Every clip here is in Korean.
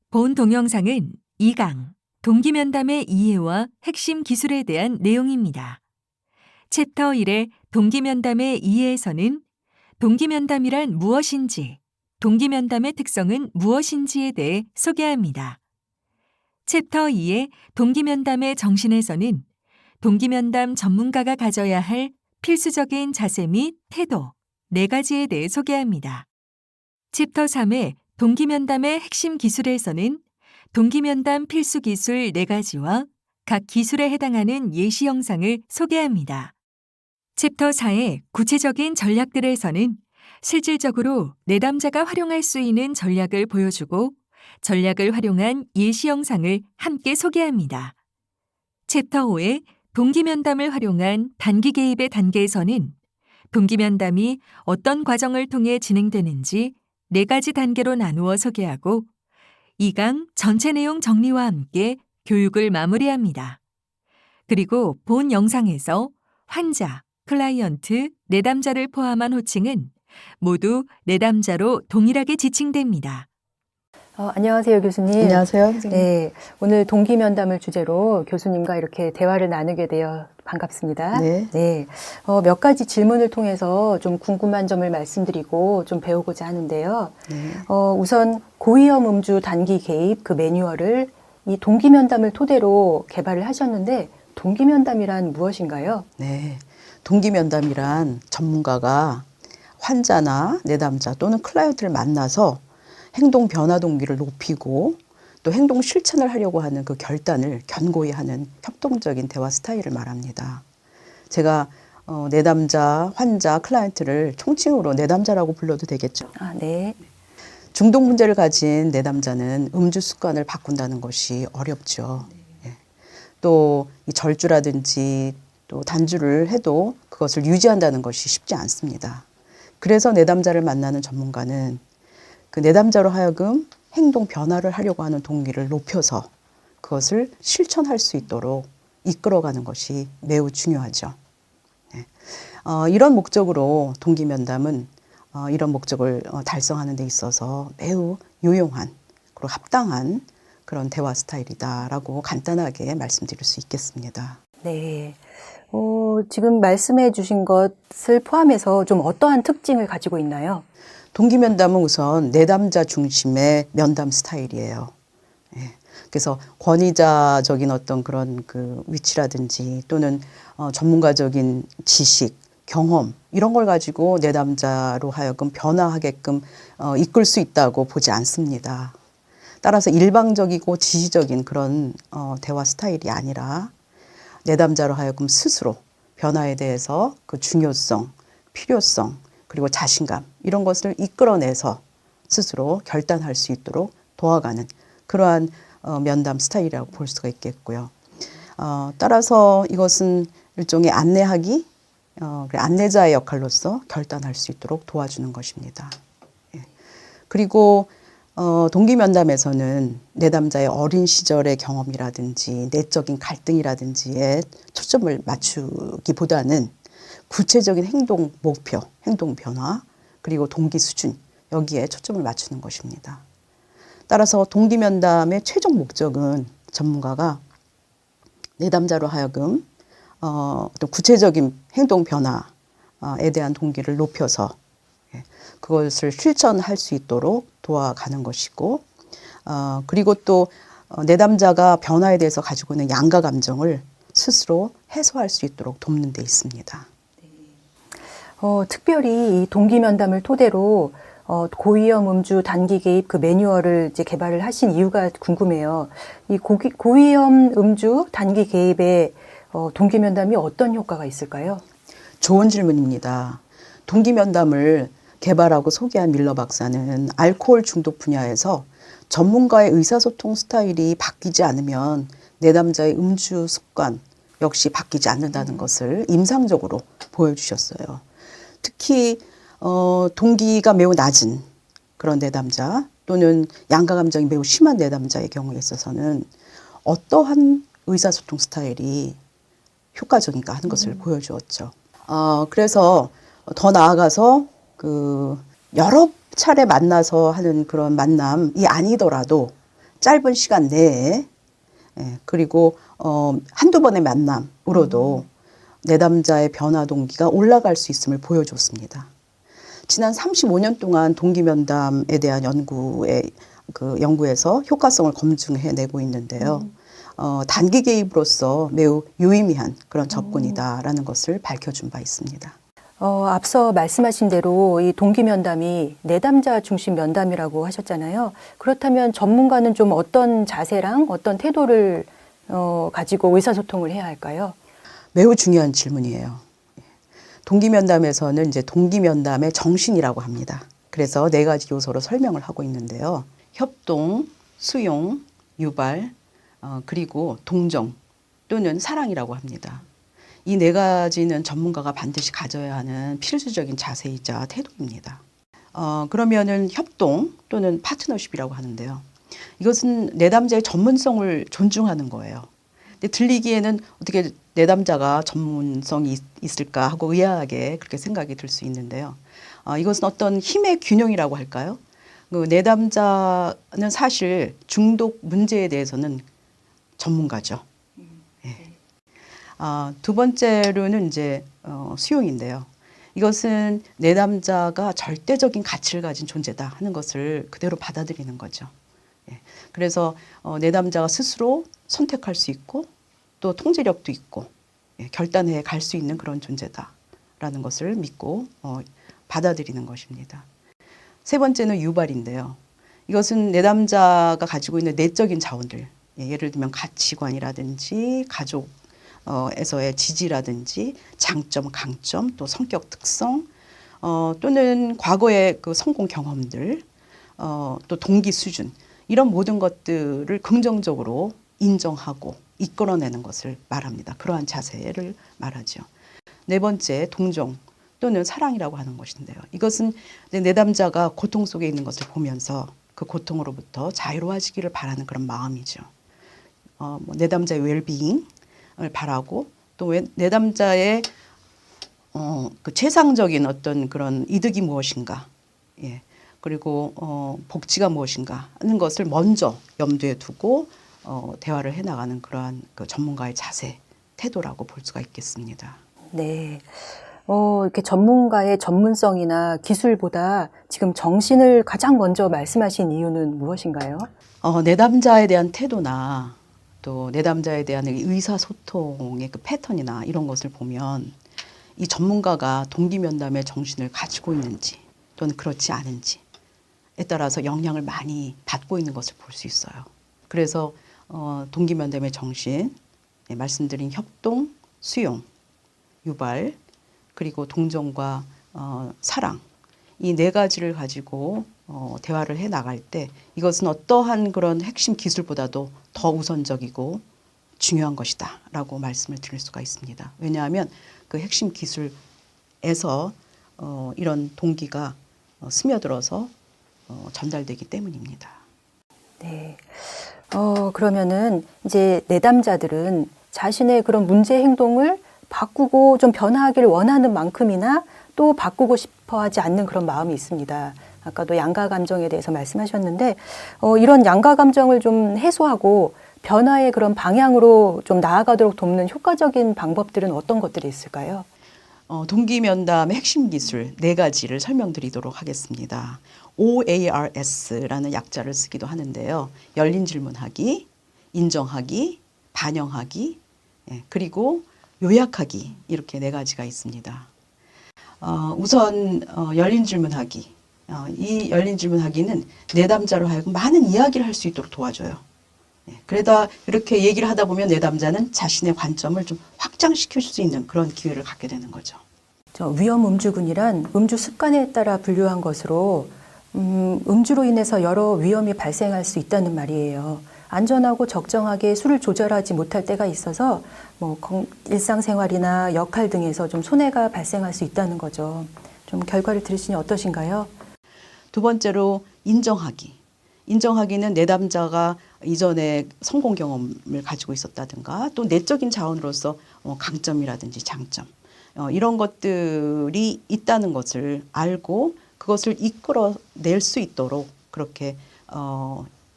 본 동영상은 2강 동기면담의 이해와 핵심 기술에 대한 내용입니다. 챕터 1의 동기면담의 이해에서는 동기면담이란 무엇인지, 동기면담의 특성은 무엇인지에 대해 소개합니다. 챕터 2의 동기면담의 정신에서는 동기면담 전문가가 가져야 할 필수적인 자세 및 태도 4가지에 대해 소개합니다. 챕터 3의 동기면담의 핵심 기술에서는 동기면담 필수 기술 4가지와 각 기술에 해당하는 예시 영상을 소개합니다. 챕터 4의 구체적인 전략들에서는 실질적으로 내담자가 활용할 수 있는 전략을 보여주고 전략을 활용한 예시 영상을 함께 소개합니다. 챕터 5의 동기면담을 활용한 단기 개입의 단계에서는 동기면담이 어떤 과정을 통해 진행되는지 4가지 단계로 나누어 소개하고 2강 전체 내용 정리와 함께 교육을 마무리합니다. 그리고 본 영상에서 환자, 클라이언트, 내담자를 포함한 호칭은 모두 내담자로 동일하게 지칭됩니다. 안녕하세요, 교수님. 안녕하세요, 선생님. 네, 오늘 동기면담을 주제로 교수님과 이렇게 대화를 나누게 되어 반갑습니다. 네. 몇 가지 질문을 통해서 좀 궁금한 점을 말씀드리고 좀 배우고자 하는데요. 네. 우선 고위험 음주 단기 개입 그 매뉴얼을 이 동기면담을 토대로 개발을 하셨는데 동기면담이란 무엇인가요? 네. 동기면담이란 전문가가 환자나 내담자 또는 클라이언트를 만나서 행동 변화 동기를 높이고 또 행동 실천을 하려고 하는 그 결단을 견고히 하는 협동적인 대화 스타일을 말합니다. 제가 내담자, 환자, 클라이언트를 총칭으로 내담자라고 불러도 되겠죠? 네. 중독 문제를 가진 내담자는 음주 습관을 바꾼다는 것이 어렵죠. 예. 또 이 절주라든지 또 단주를 해도 그것을 유지한다는 것이 쉽지 않습니다. 그래서 내담자를 만나는 전문가는 그 내담자로 하여금 행동 변화를 하려고 하는 동기를 높여서 그것을 실천할 수 있도록 이끌어가는 것이 매우 중요하죠. 네. 이런 목적으로 동기면담은 이런 목적을 달성하는 데 있어서 매우 유용한 그리고 합당한 그런 대화 스타일이다라고 간단하게 말씀드릴 수 있겠습니다. 네. 지금 말씀해 주신 것을 포함해서 좀 어떠한 특징을 가지고 있나요? 동기면담은 우선 내담자 중심의 면담 스타일이에요. 예. 그래서 권위자적인 어떤 그런 그 위치라든지 또는 전문가적인 지식, 경험 이런 걸 가지고 내담자로 하여금 변화하게끔 이끌 수 있다고 보지 않습니다. 따라서 일방적이고 지시적인 그런 대화 스타일이 아니라 내담자로 하여금 스스로 변화에 대해서 그 중요성, 필요성 그리고 자신감 이런 것을 이끌어내서 스스로 결단할 수 있도록 도와가는 그러한 면담 스타일이라고 볼 수가 있겠고요. 따라서 이것은 일종의 안내하기, 안내자의 역할로서 결단할 수 있도록 도와주는 것입니다. 예. 그리고 동기면담에서는 내담자의 어린 시절의 경험이라든지 내적인 갈등이라든지에 초점을 맞추기보다는 구체적인 행동 목표, 행동 변화, 그리고 동기 수준 여기에 초점을 맞추는 것입니다. 따라서 동기면담의 최종 목적은 전문가가 내담자로 하여금 또 구체적인 행동 변화에 대한 동기를 높여서 그것을 실천할 수 있도록 도와가는 것이고 그리고 또 내담자가 변화에 대해서 가지고 있는 양가 감정을 스스로 해소할 수 있도록 돕는 데 있습니다. 특별히 이 동기면담을 토대로 고위험 음주 단기 개입 그 매뉴얼을 이제 개발을 하신 이유가 궁금해요. 이 고위험 음주 단기 개입의 동기면담이 어떤 효과가 있을까요? 좋은 질문입니다. 동기면담을 개발하고 소개한 밀러 박사는 알코올 중독 분야에서 전문가의 의사소통 스타일이 바뀌지 않으면 내담자의 음주 습관 역시 바뀌지 않는다는 것을 임상적으로 보여주셨어요. 특히 동기가 매우 낮은 그런 내담자 또는 양가 감정이 매우 심한 내담자의 경우에 있어서는 어떠한 의사소통 스타일이 효과적인가 하는 것을 보여주었죠. 그래서 더 나아가서 그 여러 차례 만나서 하는 그런 만남이 아니더라도 짧은 시간 내에 그리고 한두 번의 만남으로도 내담자의 변화 동기가 올라갈 수 있음을 보여줬습니다. 지난 35년 동안 동기면담에 대한 연구에서 효과성을 검증해내고 있는데요. 단기 개입으로서 매우 유의미한 그런 접근이다라는 것을 밝혀준 바 있습니다. 앞서 말씀하신 대로 이 동기면담이 내담자 중심 면담이라고 하셨잖아요. 그렇다면 전문가는 좀 어떤 자세랑 어떤 태도를 가지고 의사소통을 해야 할까요? 매우 중요한 질문이에요. 동기면담에서는 이제 동기면담의 정신이라고 합니다. 그래서 4가지 요소로 설명을 하고 있는데요. 협동, 수용, 유발, 그리고 동정 또는 사랑이라고 합니다. 이 4가지는 전문가가 반드시 가져야 하는 필수적인 자세이자 태도입니다. 그러면은 협동 또는 파트너십이라고 하는데요. 이것은 내담자의 전문성을 존중하는 거예요. 근데 들리기에는 어떻게 내담자가 전문성이 있을까 하고 의아하게 그렇게 생각이 들 수 있는데요. 이것은 어떤 힘의 균형이라고 할까요? 내담자는 사실 중독 문제에 대해서는 전문가죠. 두 번째로는 이제 수용인데요. 이것은 내담자가 절대적인 가치를 가진 존재다 하는 것을 그대로 받아들이는 거죠. 그래서 내담자가 스스로 선택할 수 있고 또 통제력도 있고 결단해 갈 수 있는 그런 존재다라는 것을 믿고 받아들이는 것입니다. 3번째는 유발인데요. 이것은 내담자가 가지고 있는 내적인 자원들, 예를 들면 가치관이라든지 가족에서의 지지라든지 장점, 강점, 또 성격 특성, 또는 과거의 그 성공 경험들, 또 동기 수준, 이런 모든 것들을 긍정적으로 인정하고 이끌어내는 것을 말합니다. 그러한 자세를 말하죠. 4번째, 동정 또는 사랑이라고 하는 것인데요. 이것은 내담자가 고통 속에 있는 것을 보면서 그 고통으로부터 자유로워지기를 바라는 그런 마음이죠. 내담자의 웰빙을 바라고 또 내담자의 그 최상적인 어떤 그런 이득이 무엇인가, 그리고 복지가 무엇인가 하는 것을 먼저 염두에 두고 대화를 해나가는 그러한 그 전문가의 자세, 태도라고 볼 수가 있겠습니다. 네. 이렇게 전문가의 전문성이나 기술보다 지금 정신을 가장 먼저 말씀하신 이유는 무엇인가요? 내담자에 대한 태도나 또 내담자에 대한 의사소통의 그 패턴이나 이런 것을 보면 이 전문가가 동기면담의 정신을 가지고 있는지 또는 그렇지 않은지에 따라서 영향을 많이 받고 있는 것을 볼 수 있어요. 그래서 동기면담의 정신, 말씀드린 협동, 수용, 유발, 그리고 동정과 사랑, 이 4가지를 가지고 대화를 해 나갈 때 이것은 어떠한 그런 핵심 기술보다도 더 우선적이고 중요한 것이다 라고 말씀을 드릴 수가 있습니다. 왜냐하면 그 핵심 기술에서 이런 동기가 스며들어서 전달되기 때문입니다. 네. 그러면은 이제 내담자들은 자신의 그런 문제 행동을 바꾸고 좀 변화하기를 원하는 만큼이나 또 바꾸고 싶어 하지 않는 그런 마음이 있습니다. 아까도 양가 감정에 대해서 말씀하셨는데 이런 양가 감정을 좀 해소하고 변화의 그런 방향으로 좀 나아가도록 돕는 효과적인 방법들은 어떤 것들이 있을까요? 동기면담의 핵심 기술 4가지를 설명드리도록 하겠습니다. OARS라는 약자를 쓰기도 하는데요. 열린 질문하기, 인정하기, 반영하기, 그리고 요약하기, 이렇게 4가지가 있습니다. 우선 열린 질문하기. 이 열린 질문하기는 내담자로 하여금 많은 이야기를 할 수 있도록 도와줘요. 그러다 이렇게 얘기를 하다 보면 내담자는 자신의 관점을 좀 확장시킬 수 있는 그런 기회를 갖게 되는 거죠. 위험 음주군이란 음주 습관에 따라 분류한 것으로 음주로 인해서 여러 위험이 발생할 수 있다는 말이에요. 안전하고 적정하게 술을 조절하지 못할 때가 있어서 일상생활이나 역할 등에서 좀 손해가 발생할 수 있다는 거죠. 좀 결과를 들으시니 어떠신가요? 2번째로 인정하기. 인정하기는 내담자가 이전에 성공 경험을 가지고 있었다든가 또 내적인 자원으로서 강점이라든지 장점 이런 것들이 있다는 것을 알고 그것을 이끌어낼 수 있도록 그렇게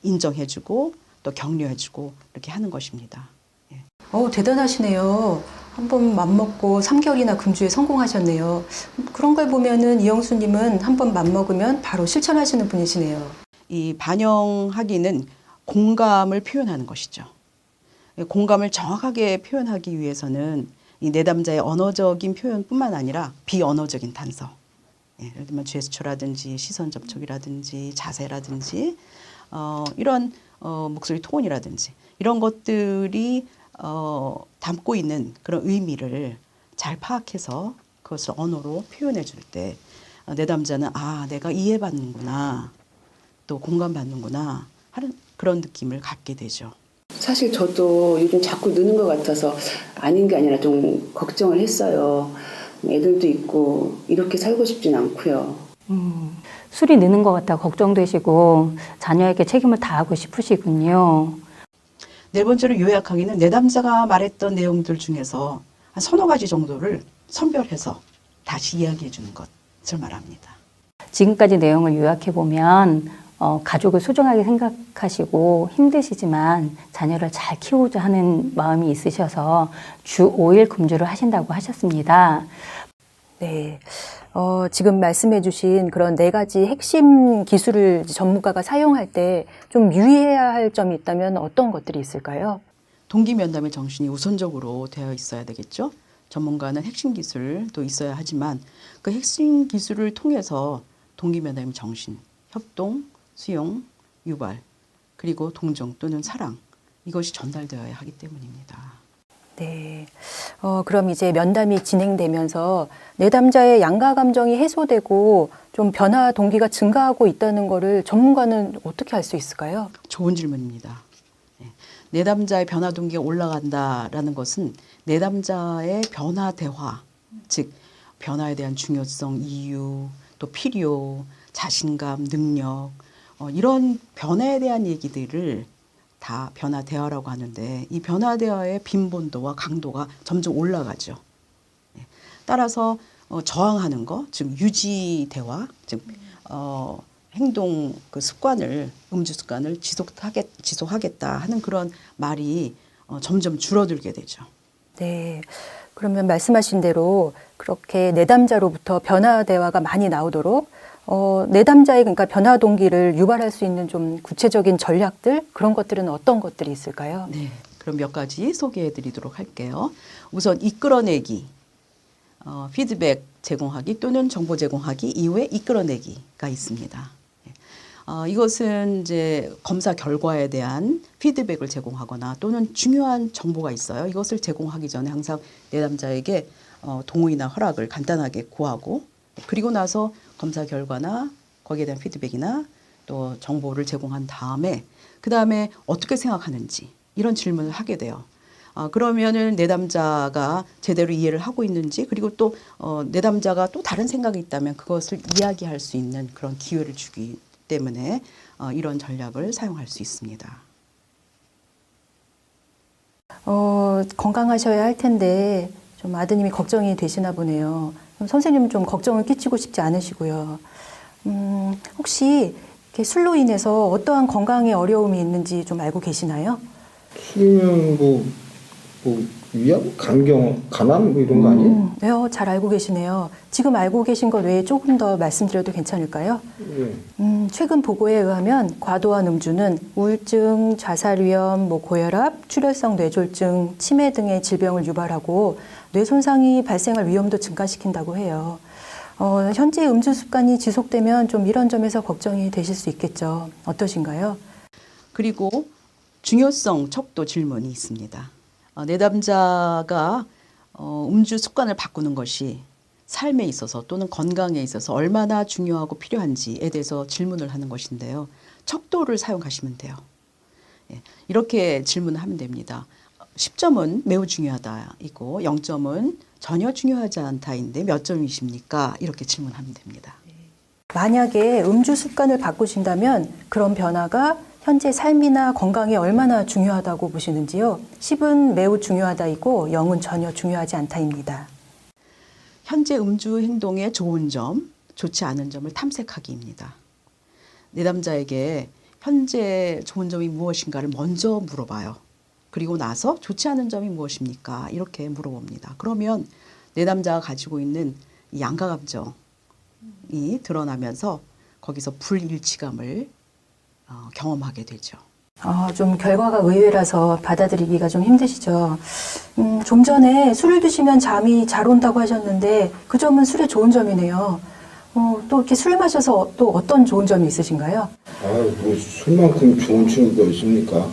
인정해주고 또 격려해주고 이렇게 하는 것입니다. 대단하시네요. 한번 맘먹고 3개월이나 금주에 성공하셨네요. 그런 걸 보면은 이영수님은 한번 맘먹으면 바로 실천하시는 분이시네요. 이 반영하기는 공감을 표현하는 것이죠. 공감을 정확하게 표현하기 위해서는 이 내담자의 언어적인 표현뿐만 아니라 비언어적인 단서, 예를 들면 제스처라든지 시선 접촉이라든지 자세라든지 이런 목소리 톤이라든지 이런 것들이 담고 있는 그런 의미를 잘 파악해서 그것을 언어로 표현해 줄 때 내담자는 아, 내가 이해받는구나, 또 공감받는구나 하는 그런 느낌을 갖게 되죠. 사실 저도 요즘 자꾸 느는 것 같아서 아닌 게 아니라 좀 걱정을 했어요. 애들도 있고 이렇게 살고 싶진 않고요. 술이 느는 것 같다 걱정되시고 자녀에게 책임을 다하고 싶으시군요. 네 번째로 요약하기는 내담자가 말했던 내용들 중에서 한 서너 가지 정도를 선별해서 다시 이야기해 주는 것을 말합니다. 지금까지 내용을 요약해 보면 가족을 소중하게 생각하시고 힘드시지만 자녀를 잘 키우고자 하는 마음이 있으셔서 주 5일 금주를 하신다고 하셨습니다. 네. 지금 말씀해 주신 그런 4가지 핵심 기술을 전문가가 사용할 때 좀 유의해야 할 점이 있다면 어떤 것들이 있을까요? 동기면담의 정신이 우선적으로 되어 있어야 되겠죠. 전문가는 핵심 기술도 있어야 하지만 그 핵심 기술을 통해서 동기면담의 정신, 협동, 수용, 유발, 그리고 동정 또는 사랑, 이것이 전달되어야 하기 때문입니다. 네. 그럼 이제 면담이 진행되면서 내담자의 양가 감정이 해소되고 좀 변화 동기가 증가하고 있다는 거를 전문가는 어떻게 알 수 있을까요? 좋은 질문입니다. 내담자의 변화 동기가 올라간다라는 것은 내담자의 변화 대화, 즉 변화에 대한 중요성, 이유, 또 필요, 자신감, 능력, 이런 변화에 대한 얘기들을 다 변화 대화라고 하는데 이 변화 대화의 빈번도와 강도가 점점 올라가죠. 따라서 저항하는 거, 즉 유지 대화, 즉 행동 그 습관을 음주 습관을 지속하겠다 하는 그런 말이 점점 줄어들게 되죠. 네. 그러면 말씀하신 대로 그렇게 내담자로부터 변화 대화가 많이 나오도록 내담자의 그러니까 변화 동기를 유발할 수 있는 좀 구체적인 전략들 그런 것들은 어떤 것들이 있을까요? 네. 그럼 몇 가지 소개해 드리도록 할게요. 우선 이끌어내기, 피드백 제공하기 또는 정보 제공하기 이후에 이끌어내기가 있습니다. 이것은 이제 검사 결과에 대한 피드백을 제공하거나 또는 중요한 정보가 있어요. 이것을 제공하기 전에 항상 내담자에게 동의나 허락을 간단하게 구하고 그리고 나서 검사 결과나 거기에 대한 피드백이나 또 정보를 제공한 다음에 그 다음에 어떻게 생각하는지 이런 질문을 하게 돼요. 그러면은 내담자가 제대로 이해를 하고 있는지 그리고 또 내담자가 또 다른 생각이 있다면 그것을 이야기할 수 있는 그런 기회를 주기 때문에 이런 전략을 사용할 수 있습니다. 건강하셔야 할 텐데 좀 아드님이 걱정이 되시나 보네요. 그럼 선생님은 좀 걱정을 끼치고 싶지 않으시고요. 혹시 이렇게 술로 인해서 어떠한 건강에 어려움이 있는지 좀 알고 계시나요? 술이면 뭐 위암, 간경, 간암 뭐 이런 거 아니에요? 네, 잘 알고 계시네요. 지금 알고 계신 것 외에 조금 더 말씀드려도 괜찮을까요? 네. 최근 보고에 의하면 과도한 음주는 우울증, 자살 위험, 고혈압, 출혈성 뇌졸중, 치매 등의 질병을 유발하고 뇌 손상이 발생할 위험도 증가시킨다고 해요. 현재 음주 습관이 지속되면 좀 이런 점에서 걱정이 되실 수 있겠죠. 어떠신가요? 그리고 중요성 척도 질문이 있습니다. 내담자가 음주 습관을 바꾸는 것이 삶에 있어서 또는 건강에 있어서 얼마나 중요하고 필요한지에 대해서 질문을 하는 것인데요. 척도를 사용하시면 돼요. 이렇게 질문을 하면 됩니다. 10점은 매우 중요하다이고 0점은 전혀 중요하지 않다인데 몇 점이십니까? 이렇게 질문하면 됩니다. 만약에 음주 습관을 바꾸신다면 그런 변화가 현재 삶이나 건강에 얼마나 중요하다고 보시는지요? 10은 매우 중요하다이고 0은 전혀 중요하지 않다입니다. 현재 음주 행동의 좋은 점, 좋지 않은 점을 탐색하기입니다. 내담자에게 현재 좋은 점이 무엇인가를 먼저 물어봐요. 그리고 나서 좋지 않은 점이 무엇입니까? 이렇게 물어봅니다. 그러면 내담자가 가지고 있는 이 양가 감정이 드러나면서 거기서 불일치감을 경험하게 되죠. 좀 결과가 의외라서 받아들이기가 좀 힘드시죠. 좀 전에 술을 드시면 잠이 잘 온다고 하셨는데 그 점은 술의 좋은 점이네요. 또 이렇게 술 마셔서 또 어떤 좋은 점이 있으신가요? 뭐 술만큼 좋은 친구가 있습니까?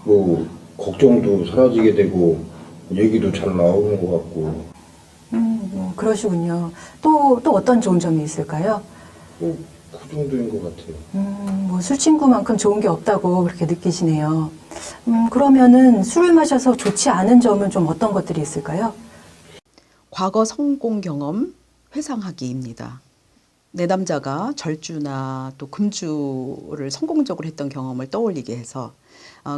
뭐 걱정도 사라지게 되고 얘기도 잘 나오는 것 같고. 그러시군요. 또 어떤 좋은 점이 있을까요? 그 정도인 것 같아요. 뭐 술 친구만큼 좋은 게 없다고 그렇게 느끼시네요. 그러면은 술을 마셔서 좋지 않은 점은 좀 어떤 것들이 있을까요? 과거 성공 경험 회상하기입니다. 내담자가 절주나 또 금주를 성공적으로 했던 경험을 떠올리게 해서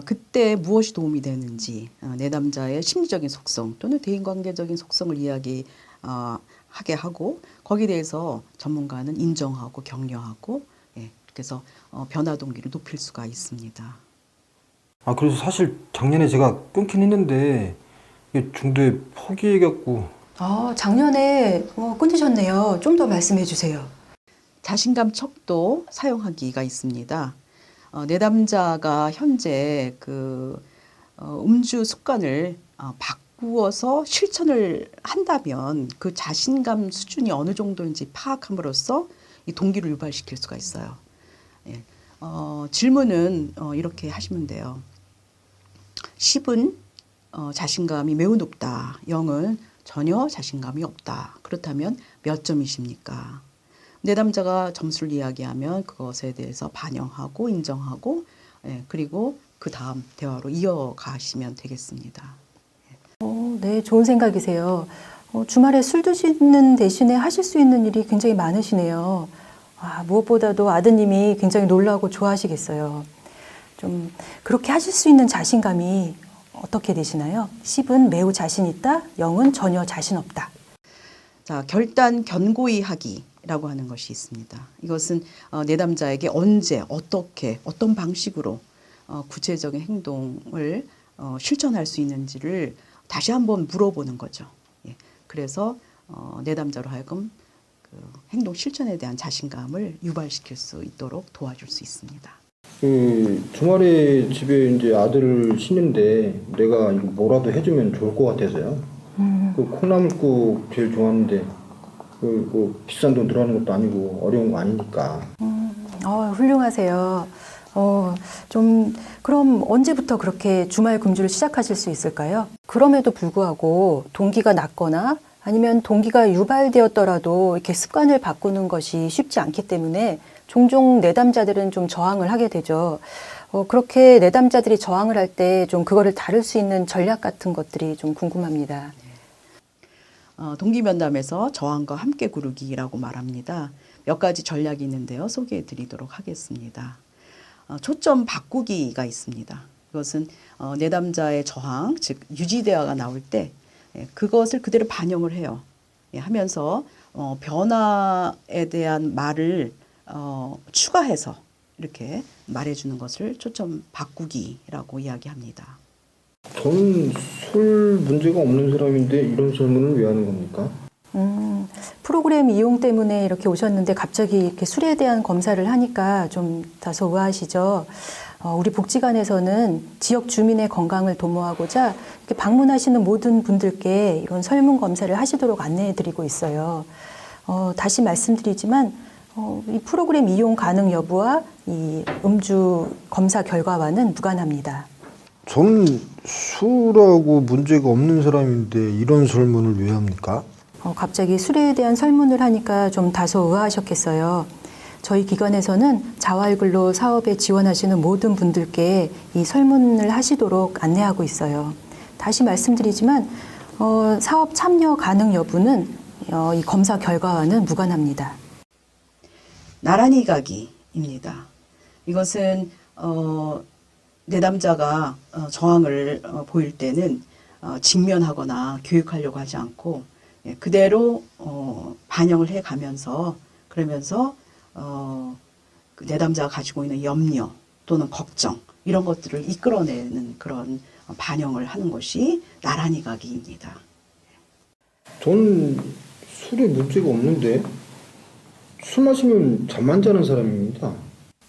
그때 무엇이 도움이 되는지 내담자의 심리적인 속성 또는 대인관계적인 속성을 이야기하게 하고 거기에 대해서 전문가는 인정하고 격려하고 그래서 변화 동기를 높일 수가 있습니다. 그래서 사실 작년에 제가 끊긴 했는데 이게 중도에 포기해갖고. 작년에 끊으셨네요. 좀 더 말씀해 주세요. 자신감 척도 사용하기가 있습니다. 내담자가 현재 그 음주 습관을 바꾸어서 실천을 한다면 그 자신감 수준이 어느 정도인지 파악함으로써 이 동기를 유발시킬 수가 있어요. 질문은 이렇게 하시면 돼요. 10은 자신감이 매우 높다. 0은 전혀 자신감이 없다. 그렇다면 몇 점이십니까? 내담자가 점수를 이야기하면 그것에 대해서 반영하고 인정하고 그리고 그 다음 대화로 이어가시면 되겠습니다. 네, 좋은 생각이세요. 주말에 술 드시는 대신에 하실 수 있는 일이 굉장히 많으시네요. 무엇보다도 아드님이 굉장히 놀라고 좋아하시겠어요. 좀 그렇게 하실 수 있는 자신감이 어떻게 되시나요? 10은 매우 자신 있다, 0은 전혀 자신 없다. 자, 결단 견고히 하기라고 하는 것이 있습니다. 이것은 내담자에게 언제, 어떻게, 어떤 방식으로 구체적인 행동을 실천할 수 있는지를 다시 한번 물어보는 거죠. 그래서 내담자로 하여금 그 행동 실천에 대한 자신감을 유발시킬 수 있도록 도와줄 수 있습니다. 주말에 집에 이제 아들을 쉬는데 내가 뭐라도 해주면 좋을 것 같아서요. 그 콩나물국 제일 좋아하는데 그 비싼 돈 들어가는 것도 아니고 어려운 거 아니니까. 훌륭하세요. 좀 그럼 언제부터 그렇게 주말 금주를 시작하실 수 있을까요? 그럼에도 불구하고 동기가 낮거나 아니면 동기가 유발되었더라도 이렇게 습관을 바꾸는 것이 쉽지 않기 때문에 종종 내담자들은 좀 저항을 하게 되죠. 그렇게 내담자들이 저항을 할 때 좀 그거를 다룰 수 있는 전략 같은 것들이 좀 궁금합니다. 동기 면담에서 저항과 함께 구르기라고 말합니다. 몇 가지 전략이 있는데요. 소개해 드리도록 하겠습니다. 초점 바꾸기가 있습니다. 그것은 내담자의 저항, 즉 유지 대화가 나올 때 그것을 그대로 반영을 해요. 하면서 변화에 대한 말을 추가해서 이렇게 말해주는 것을 초점 바꾸기라고 이야기합니다. 저는 술 문제가 없는 사람인데 이런 질문을 왜 하는 겁니까? 프로그램 이용 때문에 이렇게 오셨는데 갑자기 이렇게 술에 대한 검사를 하니까 좀 다소 의아하시죠? 우리 복지관에서는 지역 주민의 건강을 도모하고자 이렇게 방문하시는 모든 분들께 이런 설문 검사를 하시도록 안내해 드리고 있어요. 다시 말씀드리지만 이 프로그램 이용 가능 여부와 이 음주 검사 결과와는 무관합니다. 저는 술하고 문제가 없는 사람인데 이런 설문을 왜 합니까? 갑자기 술에 대한 설문을 하니까 좀 다소 의아하셨겠어요. 저희 기관에서는 자활근로 사업에 지원하시는 모든 분들께 이 설문을 하시도록 안내하고 있어요. 다시 말씀드리지만 사업 참여 가능 여부는 이 검사 결과와는 무관합니다. 나란히 가기입니다. 이것은 내담자가 저항을 보일 때는 직면하거나 교육하려고 하지 않고 그대로 반영을 해가면서 그러면서 그 내담자가 가지고 있는 염려 또는 걱정 이런 것들을 이끌어내는 그런 반영을 하는 것이 나란히 가기입니다. 저는 술에 문제가 없는데 술 마시면 잠만 자는 사람입니다.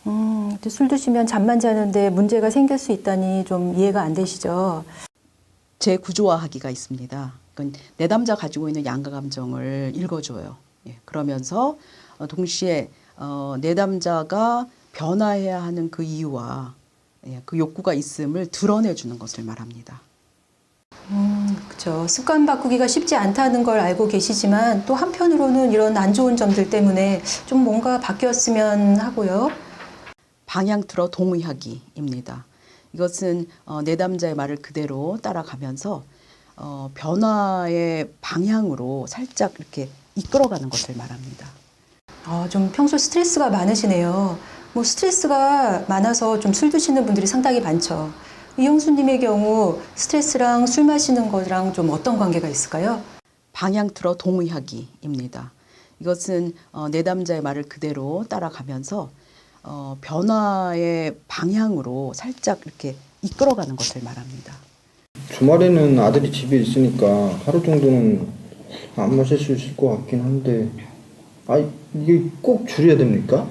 근데 술 드시면 잠만 자는데 문제가 생길 수 있다니 좀 이해가 안 되시죠? 재구조화하기가 있습니다. 그러니까 내담자 가지고 있는 양가 감정을 읽어줘요. 예, 그러면서 동시에 내담자가 변화해야 하는 그 이유와 그 욕구가 있음을 드러내주는 것을 말합니다. 그렇죠. 습관 바꾸기가 쉽지 않다는 걸 알고 계시지만 또 한편으로는 이런 안 좋은 점들 때문에 좀 뭔가 바뀌었으면 하고요. 방향 틀어 동의하기입니다. 이것은 내담자의 말을 그대로 따라가면서 변화의 방향으로 살짝 이렇게 이끌어가는 것을 말합니다. 좀 평소 스트레스가 많으시네요. 뭐 스트레스가 많아서 좀 술 드시는 분들이 상당히 많죠. 이영수님의 경우 스트레스랑 술 마시는 거랑 좀 어떤 관계가 있을까요? 방향 틀어 동의하기입니다. 이것은 내담자의 말을 그대로 따라가면서 변화의 방향으로 살짝 이렇게 이끌어가는 것을 말합니다. 주말에는 아들이 집에 있으니까 하루 정도는 안 마실 수 있을 것 같긴 한데 이게 꼭 줄여야 됩니까?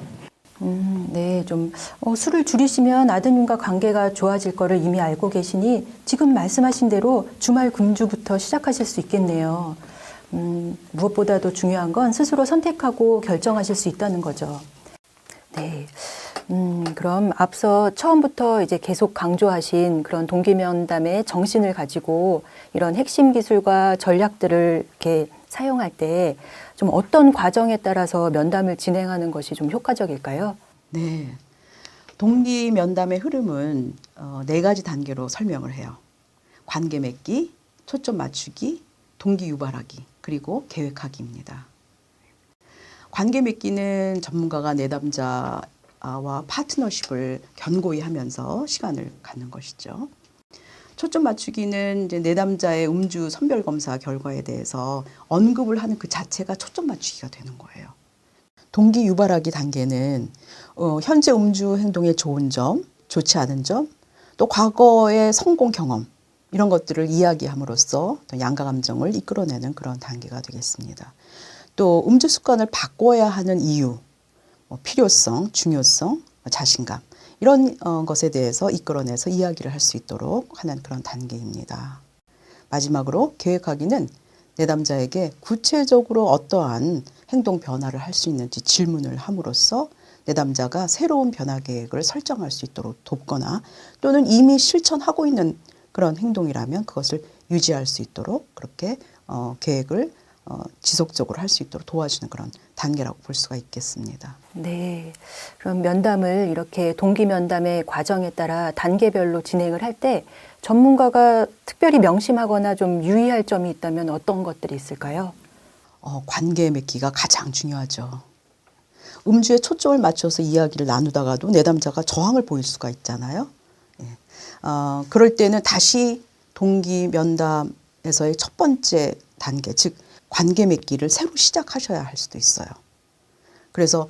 네, 좀 술을 줄이시면 아드님과 관계가 좋아질 거를 이미 알고 계시니 지금 말씀하신 대로 주말 금주부터 시작하실 수 있겠네요. 무엇보다도 중요한 건 스스로 선택하고 결정하실 수 있다는 거죠. 네. 그럼 앞서 처음부터 이제 계속 강조하신 그런 동기면담의 정신을 가지고 이런 핵심 기술과 전략들을 이렇게 사용할 때 좀 어떤 과정에 따라서 면담을 진행하는 것이 좀 효과적일까요? 네. 동기 면담의 흐름은 4가지 단계로 설명을 해요. 관계 맺기, 초점 맞추기, 동기 유발하기, 그리고 계획하기입니다. 관계 맺기는 전문가가 내담자와 파트너십을 견고히 하면서 시간을 갖는 것이죠. 초점 맞추기는 이제 내담자의 음주 선별 검사 결과에 대해서 언급을 하는 그 자체가 초점 맞추기가 되는 거예요. 동기 유발하기 단계는 현재 음주 행동의 좋은 점, 좋지 않은 점, 또 과거의 성공 경험 이런 것들을 이야기함으로써 또 양가 감정을 이끌어내는 그런 단계가 되겠습니다. 또 음주 습관을 바꿔야 하는 이유, 필요성, 중요성, 자신감 이런 것에 대해서 이끌어내서 이야기를 할 수 있도록 하는 그런 단계입니다. 마지막으로 계획하기는 내담자에게 구체적으로 어떠한 행동 변화를 할 수 있는지 질문을 함으로써 내담자가 새로운 변화 계획을 설정할 수 있도록 돕거나 또는 이미 실천하고 있는 그런 행동이라면 그것을 유지할 수 있도록 그렇게 계획을 지속적으로 할 수 있도록 도와주는 그런 단계라고 볼 수가 있겠습니다. 네. 그럼 면담을 이렇게 동기 면담의 과정에 따라 단계별로 진행을 할 때 전문가가 특별히 명심하거나 좀 유의할 점이 있다면 어떤 것들이 있을까요? 관계 맺기가 가장 중요하죠. 음주에 초점을 맞춰서 이야기를 나누다가도 내담자가 저항을 보일 수가 있잖아요. 예. 그럴 때는 다시 동기 면담에서의 첫 번째 단계, 즉 관계 맺기를 새로 시작하셔야 할 수도 있어요. 그래서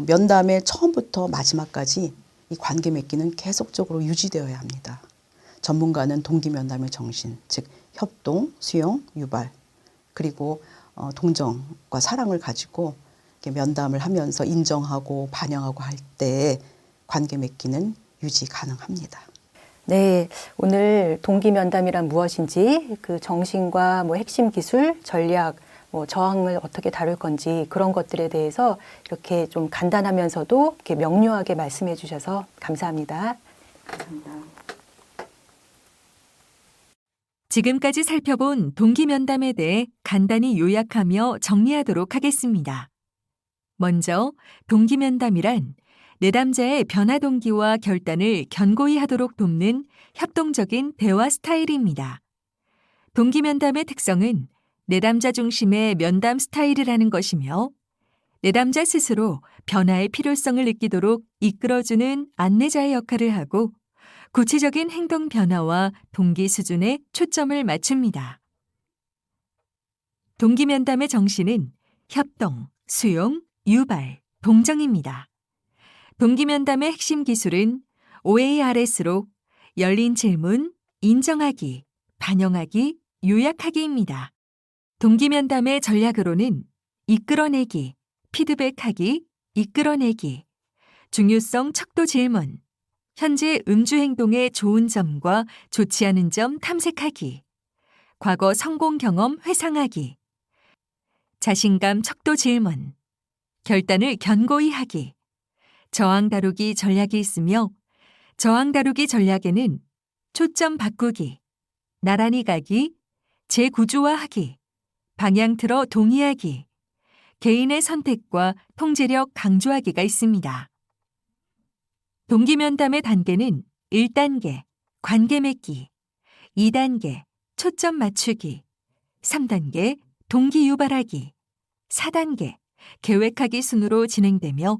면담의 처음부터 마지막까지 이 관계 맺기는 계속적으로 유지되어야 합니다. 전문가는 동기 면담의 정신, 즉 협동, 수용, 유발, 그리고 동정과 사랑을 가지고 이렇게 면담을 하면서 인정하고 반영하고 할 때 관계 맺기는 유지 가능합니다. 네, 오늘 동기 면담이란 무엇인지 그 정신과 뭐 핵심 기술, 전략, 뭐 저항을 어떻게 다룰 건지 그런 것들에 대해서 이렇게 좀 간단하면서도 이렇게 명료하게 말씀해 주셔서 감사합니다. 감사합니다. 지금까지 살펴본 동기면담에 대해 간단히 요약하며 정리하도록 하겠습니다. 먼저 동기면담이란 내담자의 변화 동기와 결단을 견고히 하도록 돕는 협동적인 대화 스타일입니다. 동기면담의 특성은 내담자 중심의 면담 스타일이라는 것이며 내담자 스스로 변화의 필요성을 느끼도록 이끌어주는 안내자의 역할을 하고 구체적인 행동 변화와 동기 수준에 초점을 맞춥니다. 동기면담의 정신은 협동, 수용, 유발, 동정입니다. 동기면담의 핵심 기술은 OARS로 열린 질문, 인정하기, 반영하기, 요약하기입니다. 동기면담의 전략으로는 이끌어내기, 피드백하기, 이끌어내기, 중요성 척도 질문, 현재 음주 행동의 좋은 점과 좋지 않은 점 탐색하기, 과거 성공 경험 회상하기, 자신감 척도 질문, 결단을 견고히 하기, 저항 다루기 전략이 있으며 저항 다루기 전략에는 초점 바꾸기, 나란히 가기, 재구조화하기, 방향 틀어 동의하기, 개인의 선택과 통제력 강조하기가 있습니다. 동기면담의 단계는 1단계, 관계 맺기, 2단계, 초점 맞추기, 3단계, 동기 유발하기, 4단계, 계획하기 순으로 진행되며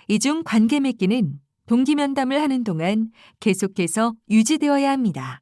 이 중 관계 맺기는 동기면담을 하는 동안 계속해서 유지되어야 합니다.